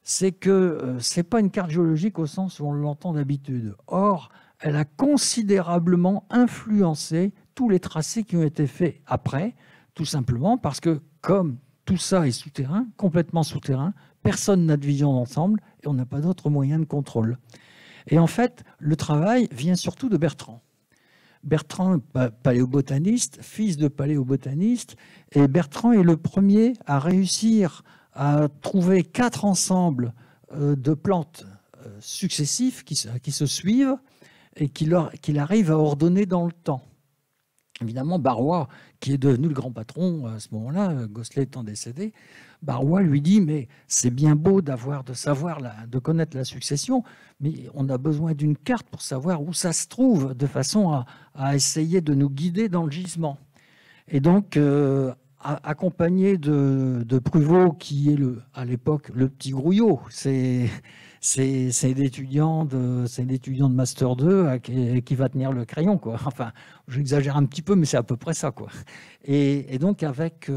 c'est que ce n'est pas une carte géologique au sens où on l'entend d'habitude. Or, elle a considérablement influencé tous les tracés qui ont été faits après, tout simplement parce que, comme tout ça est souterrain, complètement souterrain, personne n'a de vision d'ensemble et on n'a pas d'autre moyen de contrôle. Et en fait, le travail vient surtout de Bertrand. Bertrand, paléobotaniste, fils de paléobotaniste, et Bertrand est le premier à réussir à trouver 4 ensembles de plantes successifs qui se suivent et qu'il arrive à ordonner dans le temps. Évidemment, Barrois, qui est devenu le grand patron à ce moment-là, Gosselet étant décédé, Barrois lui dit « mais c'est bien beau de connaître la succession, mais on a besoin d'une carte pour savoir où ça se trouve, de façon à essayer de nous guider dans le gisement ». Et donc, accompagné de Pruvot, qui est à l'époque le petit Grouillot, c'est l'étudiant de Master 2 qui va tenir le crayon, quoi. Enfin, j'exagère un petit peu, mais c'est à peu près ça, quoi. Et donc, avec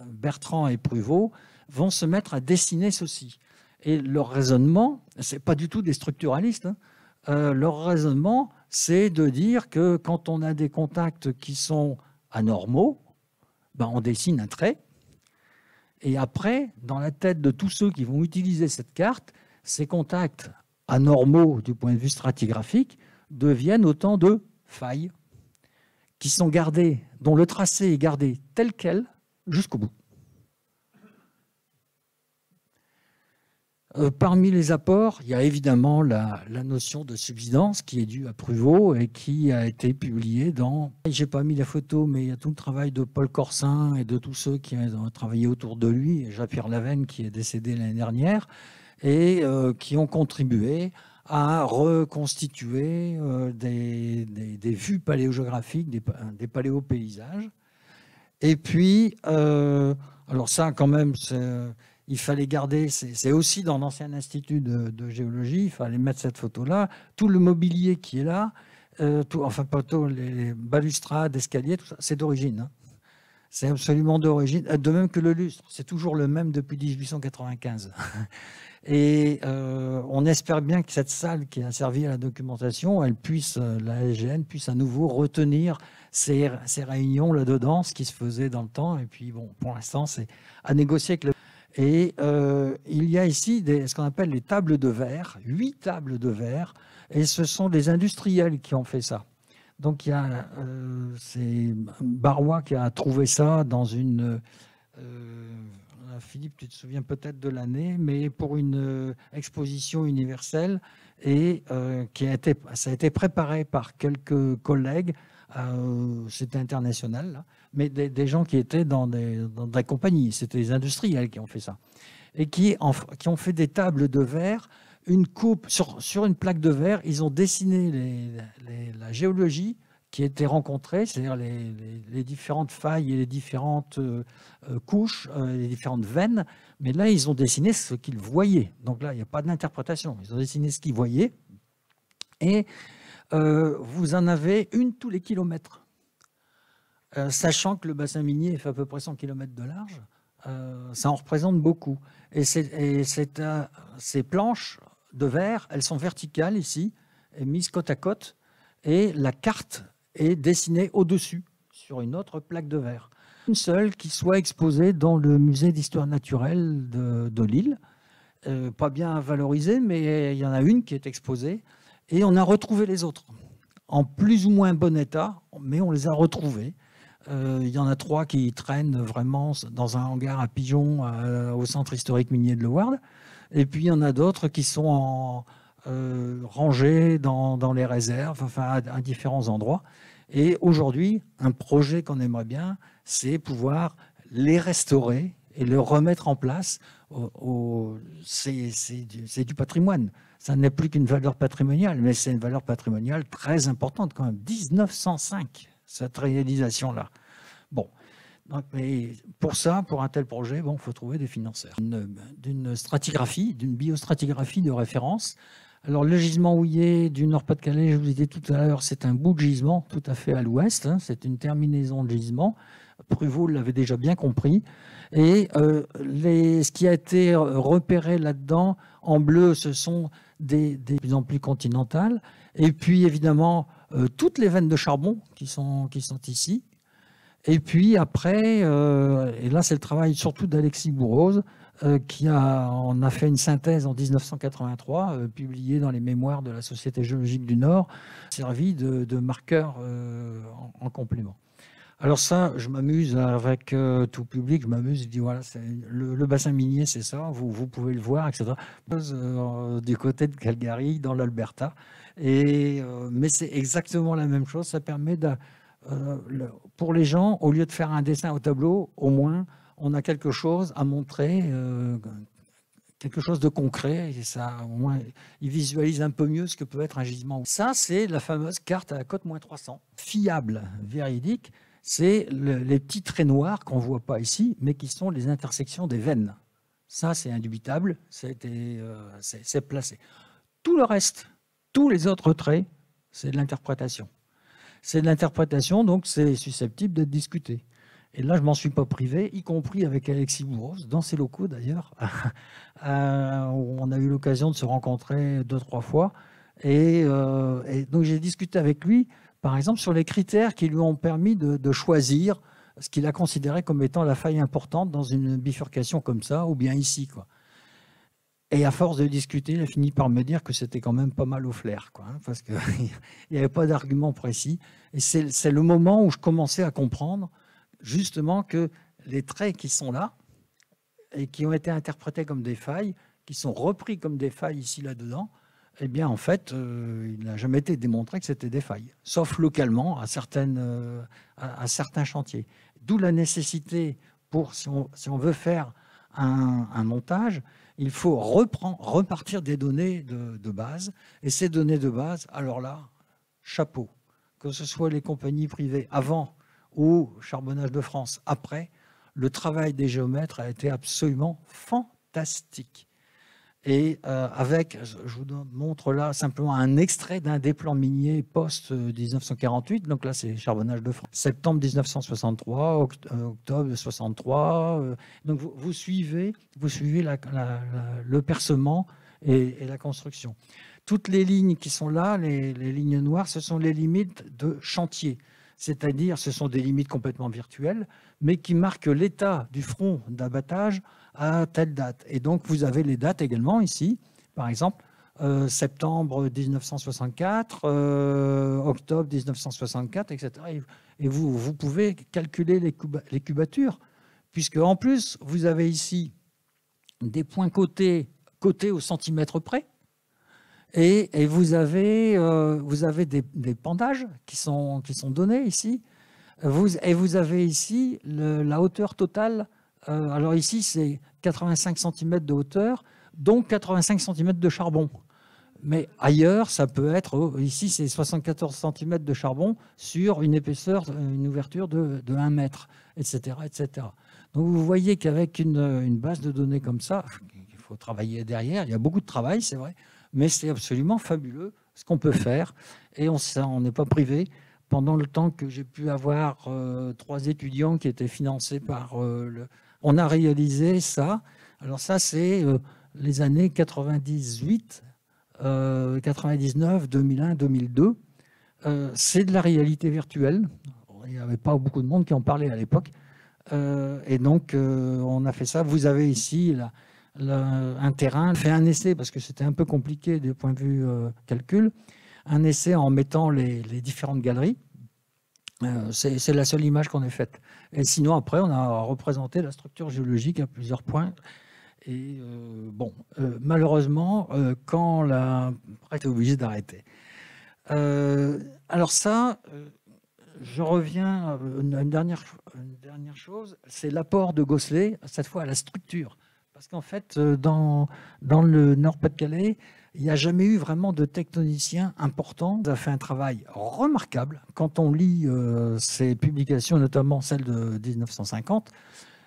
Bertrand et Pruvot, vont se mettre à dessiner ceci. Et leur raisonnement, c'est pas du tout des structuralistes, hein. Leur raisonnement, c'est de dire que quand on a des contacts qui sont anormaux, ben on dessine un trait. Et après, dans la tête de tous ceux qui vont utiliser cette carte, ces contacts anormaux du point de vue stratigraphique deviennent autant de failles qui sont gardées, dont le tracé est gardé tel quel jusqu'au bout. Parmi les apports, il y a évidemment la notion de subsidence qui est due à Pruvot et qui a été publiée dans... Je n'ai pas mis la photo, mais il y a tout le travail de Paul Corsin et de tous ceux qui ont travaillé autour de lui, Jean-Pierre Lavenne qui est décédé l'année dernière, et qui ont contribué à reconstituer des vues paléogéographiques, des paléopaysages. Et puis, alors ça quand même, il fallait garder, c'est aussi dans l'ancien institut de géologie, il fallait mettre cette photo-là. Tout le mobilier qui est là, enfin plutôt les balustrades, escaliers, tout ça, c'est d'origine. Hein. C'est absolument d'origine, de même que le lustre. C'est toujours le même depuis 1895. Et on espère bien que cette salle qui a servi à la documentation, la LGN puisse à nouveau retenir ces réunions là-dedans, ce qui se faisait dans le temps. Et puis bon, pour l'instant, c'est à négocier avec le... Et il y a ici ce qu'on appelle les tables de verre, 8 tables de verre, et ce sont des industriels qui ont fait ça. Donc c'est Barrois qui a trouvé ça dans une... Philippe, tu te souviens peut-être de l'année, mais pour une exposition universelle, et ça a été préparé par quelques collègues, c'était international, là, mais des gens qui étaient dans des compagnies, c'était des industriels qui ont fait ça, et qui ont fait des tables de verre, une coupe sur une plaque de verre, ils ont dessiné la géologie qui étaient rencontrées, c'est-à-dire les différentes failles et les différentes couches, les différentes veines, mais là, ils ont dessiné ce qu'ils voyaient. Donc là, il n'y a pas d'interprétation. Ils ont dessiné ce qu'ils voyaient, et vous en avez une tous les kilomètres. Sachant que le bassin minier fait à peu près 100 km de large, ça en représente beaucoup. Et ces planches de verre, elles sont verticales ici, et mises côte à côte, et la carte est dessinée au-dessus, sur une autre plaque de verre. Une seule qui soit exposée dans le musée d'histoire naturelle de Lille. Pas bien valorisée, mais il y en a une qui est exposée. Et on a retrouvé les autres, en plus ou moins bon état, mais on les a retrouvés. Il y en a 3 qui traînent vraiment dans un hangar à pigeons au centre historique minier de Leeuwarden. Et puis il y en a d'autres qui sont rangés dans les réserves, enfin à différents endroits. Et aujourd'hui, un projet qu'on aimerait bien, c'est pouvoir les restaurer et le remettre en place. C'est du patrimoine. Ça n'est plus qu'une valeur patrimoniale, mais c'est une valeur patrimoniale très importante quand même. 1905, cette réalisation-là. Bon, donc, mais pour ça, pour un tel projet, bon, il faut trouver des financeurs. D'une stratigraphie, d'une biostratigraphie de référence. Alors, le gisement houillé du Nord-Pas-de-Calais, je vous l'ai dit tout à l'heure, c'est un bout de gisement tout à fait à l'ouest. Hein, c'est une terminaison de gisement. Pruvot l'avait déjà bien compris. Et ce qui a été repéré là-dedans, en bleu, ce sont des plus en plus continentales. Et puis, évidemment, toutes les veines de charbon qui sont ici. Et puis après, et là, c'est le travail surtout d'Alexis Bourrose, on a fait une synthèse en 1983, publiée dans les mémoires de la Société géologique du Nord, servi de marqueur en complément. Alors ça, je m'amuse avec tout public, je m'amuse, je dis voilà, le bassin minier, c'est ça, vous pouvez le voir, etc. Du côté de Calgary, dans l'Alberta. Mais c'est exactement la même chose, ça permet pour les gens, au lieu de faire un dessin au tableau, au moins, on a quelque chose à montrer, quelque chose de concret, et ça, au moins, ils visualisent un peu mieux ce que peut être un gisement. Ça, c'est la fameuse carte à la cote -300, fiable, véridique. C'est les petits traits noirs qu'on ne voit pas ici, mais qui sont les intersections des veines. Ça, c'est indubitable, c'est placé. Tout le reste, tous les autres traits, c'est de l'interprétation. C'est de l'interprétation, donc c'est susceptible d'être discuté. Et là, je ne m'en suis pas privé, y compris avec Alexis Bourrose, dans ses locaux d'ailleurs, où on a eu l'occasion de se rencontrer 2-3 fois. Et donc, j'ai discuté avec lui, par exemple, sur les critères qui lui ont permis de choisir ce qu'il a considéré comme étant la faille importante dans une bifurcation comme ça, ou bien ici, quoi. Et à force de discuter, il a fini par me dire que c'était quand même pas mal au flair, quoi, hein, parce qu'il n'y avait pas d'argument précis. Et c'est le moment où je commençais à comprendre justement que les traits qui sont là et qui ont été interprétés comme des failles, qui sont repris comme des failles ici, là-dedans, eh bien, en fait, il n'a jamais été démontré que c'était des failles, sauf localement à certains chantiers. D'où la nécessité, si on veut faire un montage, il faut repartir des données de base. Et ces données de base, alors là, chapeau. Que ce soit les compagnies privées avant ou Charbonnage de France après, le travail des géomètres a été absolument fantastique. Et je vous montre là simplement un extrait d'un des plans miniers post-1948. Donc là, c'est Charbonnage de France. Septembre 1963, octobre 63. Donc vous suivez le percement et la construction. Toutes les lignes qui sont là, les lignes noires, ce sont les limites de chantier. C'est-à-dire, ce sont des limites complètement virtuelles, mais qui marquent l'état du front d'abattage à telle date. Et donc, vous avez les dates également ici. Par exemple, septembre 1964, octobre 1964, etc. Et vous pouvez calculer les cubatures, puisque en plus, vous avez ici des points cotés au centimètre près. Et vous avez des pendages qui sont donnés ici. Et vous avez ici la hauteur totale. Alors ici, c'est 85 cm de hauteur, donc 85 cm de charbon. Mais ailleurs, ça peut être... Ici, c'est 74 cm de charbon sur une épaisseur, une ouverture de 1 mètre, etc., etc. Donc vous voyez qu'avec une base de données comme ça, il faut travailler derrière. Il y a beaucoup de travail, c'est vrai. Mais c'est absolument fabuleux ce qu'on peut faire. Et on n'est pas privé. Pendant le temps que j'ai pu avoir 3 étudiants qui étaient financés par... On a réalisé ça. Alors ça, c'est les années 98, 99, 2001, 2002. C'est de la réalité virtuelle. Il n'y avait pas beaucoup de monde qui en parlait à l'époque. Et donc, on a fait ça. Vous avez ici... un terrain, fait un essai, parce que c'était un peu compliqué du point de vue calcul, un essai en mettant les différentes galeries. C'est la seule image qu'on ait faite. Et sinon, après, on a représenté la structure géologique à plusieurs points. Et malheureusement, quand la presse est obligée d'arrêter. Alors ça, je reviens à une dernière chose, c'est l'apport de Gosselet, cette fois à la structure. Parce qu'en fait, dans le Nord-Pas-de-Calais, il n'y a jamais eu vraiment de tectonicien important. Il a fait un travail remarquable. Quand on lit ses publications, notamment celle de 1950,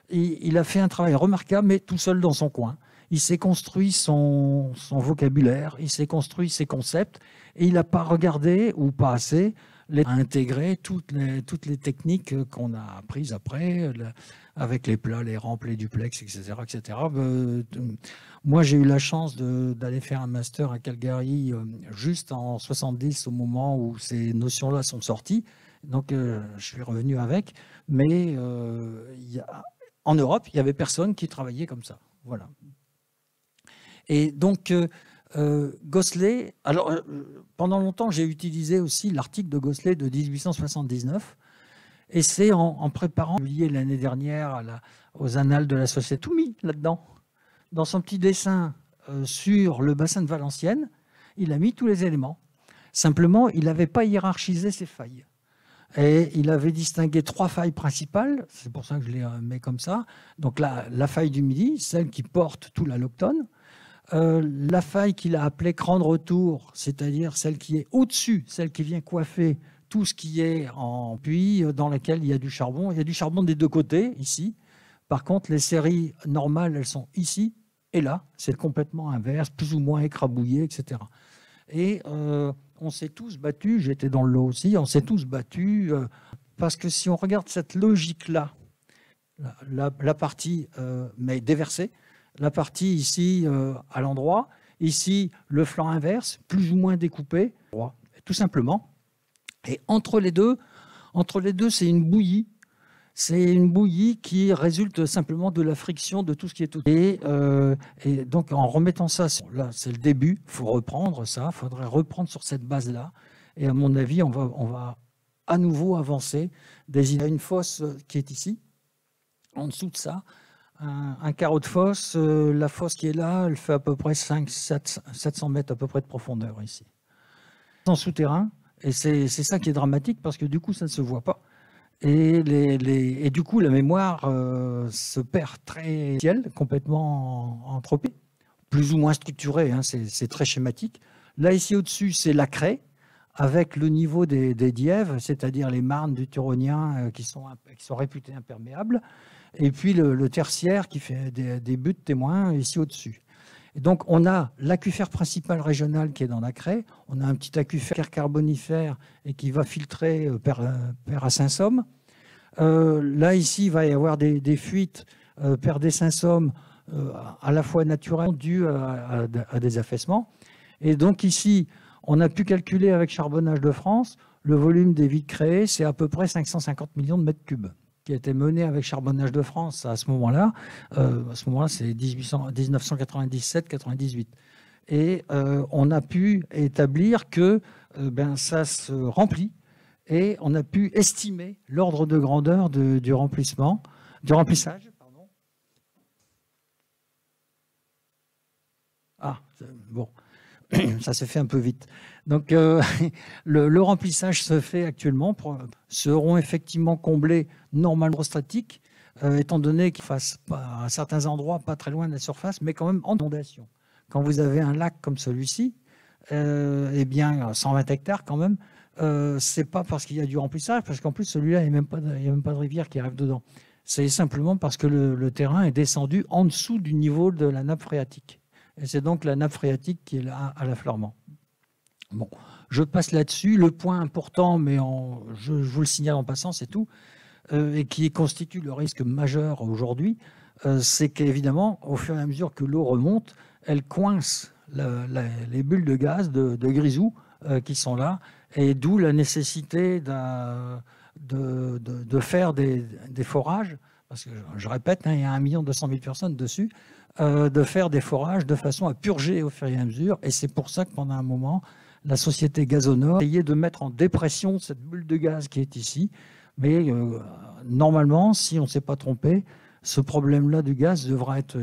il a fait un travail remarquable, mais tout seul dans son coin. Il s'est construit son vocabulaire, il s'est construit ses concepts, et il n'a pas regardé, ou pas assez, à intégrer toutes les techniques qu'on a apprises après, avec les plats, les rampes, les duplex, etc. etc. Moi, j'ai eu la chance d'aller faire un master à Calgary juste en 70, au moment où ces notions-là sont sorties. Donc, je suis revenu avec. Mais en Europe, il n'y avait personne qui travaillait comme ça. Voilà. Et donc... Gosselet, alors pendant longtemps j'ai utilisé aussi l'article de Gosselet de 1879 et c'est en préparant, publié l'année dernière aux Annales de la Société, tout mis là-dedans. Dans son petit dessin sur le bassin de Valenciennes, il a mis tous les éléments. Simplement, il n'avait pas hiérarchisé ses failles. Et il avait distingué 3 failles principales, c'est pour ça que je les mets comme ça. Donc la faille du Midi, celle qui porte tout l'alloctone. La faille qu'il a appelée crâne retour, c'est-à-dire celle qui est au-dessus, celle qui vient coiffer tout ce qui est en puits dans laquelle il y a du charbon. Il y a du charbon des 2 côtés, ici. Par contre, les séries normales, elles sont ici et là. C'est complètement inverse, plus ou moins écrabouillé, etc. Et on s'est tous battus, j'étais dans le lot aussi, on s'est tous battus, parce que si on regarde cette logique-là, la partie mais déversée, la partie ici à l'endroit, ici le flanc inverse, plus ou moins découpé, tout simplement. Et entre les deux c'est une bouillie. C'est une bouillie qui résulte simplement de la friction de tout ce qui est autour. Et donc, en remettant ça, là, c'est le début. Il faut reprendre ça. Il faudrait reprendre sur cette base-là. Et à mon avis, on va à nouveau avancer. Il y a une fosse qui est ici. En dessous de ça, un carreau de fosse. La fosse qui est là, elle fait à peu près 700 mètres à peu près de profondeur ici. En souterrain. Et c'est ça qui est dramatique parce que du coup, ça ne se voit pas. Et du coup, la mémoire se perd très complètement entropée, plus ou moins structurée, hein, c'est très schématique. Là, ici au-dessus, c'est la craie, avec le niveau des dièves, c'est-à-dire les marnes du Turonien qui sont réputées imperméables, et puis le tertiaire qui fait des buttes témoins ici au-dessus. Et donc, on a l'aquifère principal régional qui est dans la craie, on a un petit aquifère carbonifère et qui va filtrer Père à Saint-Somme. Là, ici, il va y avoir des fuites Père des Saint-Somme à la fois naturelles dues à des affaissements. Et donc ici, on a pu calculer avec Charbonnage de France, le volume des vides créées, c'est à peu près 550 millions de mètres cubes qui a été mené avec Charbonnage de France à ce moment-là. C'est 1997-98. Et on a pu établir que ça se remplit et on a pu estimer l'ordre de grandeur du remplissage. Pardon. Ah, bon. Ça s'est fait un peu vite. Donc, le remplissage se fait actuellement. Seront effectivement comblés normalement statiques, étant donné qu'ils fassent à certains endroits pas très loin de la surface, mais quand même en inondation. Quand vous avez un lac comme celui-ci, eh bien 120 hectares quand même, c'est pas parce qu'il y a du remplissage, parce qu'en plus celui-là, il n'y a même pas de rivière qui arrive dedans. C'est simplement parce que le terrain est descendu en dessous du niveau de la nappe phréatique. Et c'est donc la nappe phréatique qui est là à l'affleurement. Bon, je passe là-dessus. Le point important, mais je vous le signale en passant, c'est tout, et qui constitue le risque majeur aujourd'hui, c'est qu'évidemment, au fur et à mesure que l'eau remonte, elle coince les bulles de gaz de grisou qui sont là, et d'où la nécessité de faire des forages, parce que je répète, il y a 1 200 000 personnes dessus, de faire des forages de façon à purger au fur et à mesure. Et c'est pour ça que pendant un moment, la société Gazonor a essayé de mettre en dépression cette bulle de gaz qui est ici. Mais normalement, si on ne s'est pas trompé, ce problème-là du gaz devra être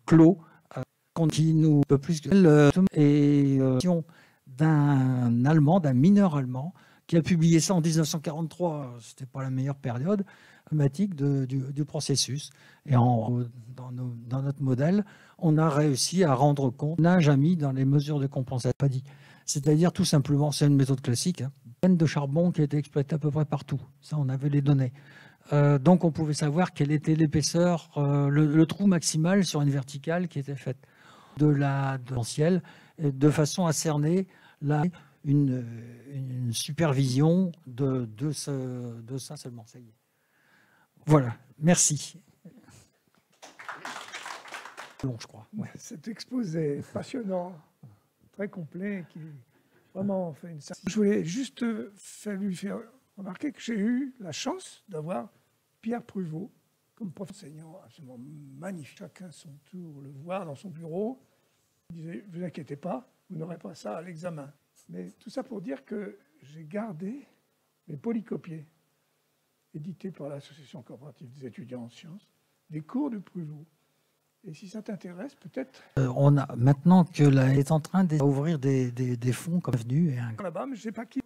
clos. Qui nous peut plus que d'un Allemand, d'un mineur allemand, qui a publié ça en 1943. C'était pas la meilleure période climatique du processus. Et dans notre modèle, on a réussi à rendre compte, on n'a jamais mis dans les mesures de compensation, pas dit. C'est-à-dire tout simplement, c'est une méthode classique, hein, une de charbon qui a été exploitée à peu près partout. Ça, on avait les données. Donc, on pouvait savoir quelle était l'épaisseur, le trou maximal sur une verticale qui était faite de l'anciel, de façon à cerner une supervision de ça seulement. Ça y est. Voilà, merci. Long, je crois. Ouais. Cet exposé passionnant, très complet, qui vraiment fait une... Je voulais juste lui faire remarquer que j'ai eu la chance d'avoir Pierre Pruvot comme professeur enseignant absolument magnifique. Chacun son tour le voir dans son bureau. Il disait, ne vous inquiétez pas, vous n'aurez pas ça à l'examen. Mais tout ça pour dire que j'ai gardé mes polycopiés, édités par l'Association coopérative des étudiants en sciences, des cours de Pruvot. Et si ça t'intéresse, peut-être... on a maintenant que est en train d'ouvrir des fonds comme venu. Là-bas, mais je ne sais pas qui...